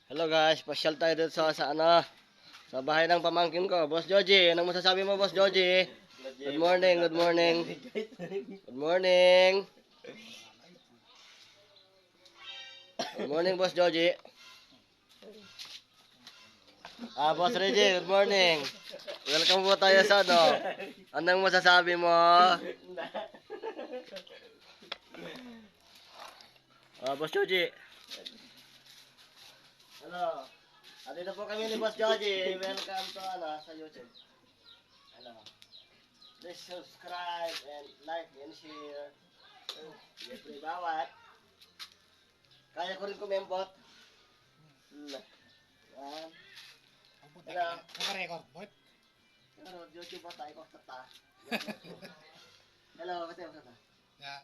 Hello guys, pasyal tayo dito sa bahay ng pamangkin ko. Boss Joji, anong masasabi mo, Boss Joji? Good morning, good morning. Good morning. Good morning, Boss Joji. Boss Reggie, good morning. Welcome po tayo sa Anong masasabi mo? Boss Joji. Hello. Dito po kami ni Boss Joji. Welcome to sa YouTube. Hello. Please subscribe and like and share. Siyempre bawat. Kaya ko rin kumembot. Yan. Hello. Naka-record, bot? Hello, YouTube ba tayo? Tata. Hello, kasi ako tata. Ya.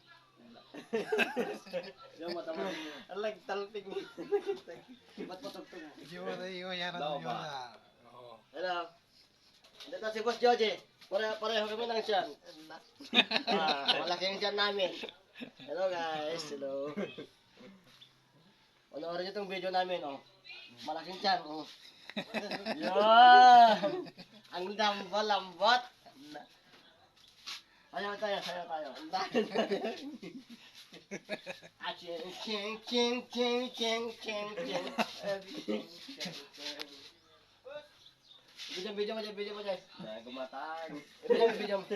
Yung mata mo. Alag, talping. Ba't patugtog mo? Yung yaran mo yun na. Hello. Dito si Boss Joji. Pareho kami ng siyan. Malaki ang siyan namin. Hello guys. Hello. Panoorin niyo itong video namin. Malaking siyan. Yan. Ang lambot. Sayaw tayo. Video mo dyan. Gumatag. Video mo.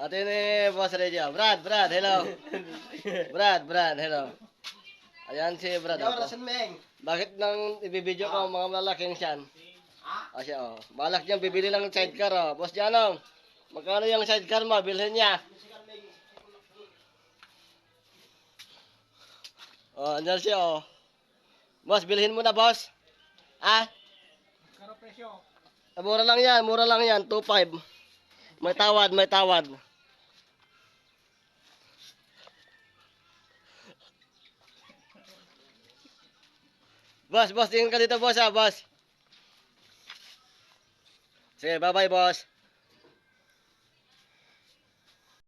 Ate ni Boss Reggie. Brad, hello. Brad, hello. Ayan si Brad. Bakit nang ibibideo ko mga malalaking siyan? Siya, balak niyang bibili ng sidecar, Boss Janong, magkano yung sidecar mo? Bilhin niya. Andyan siya, Boss, bilhin mo na, boss. Karo presyo. Mura lang yan, 2.5. May tawad. Boss, tingin ka dito, boss, boss. Sige, bye-bye, boss.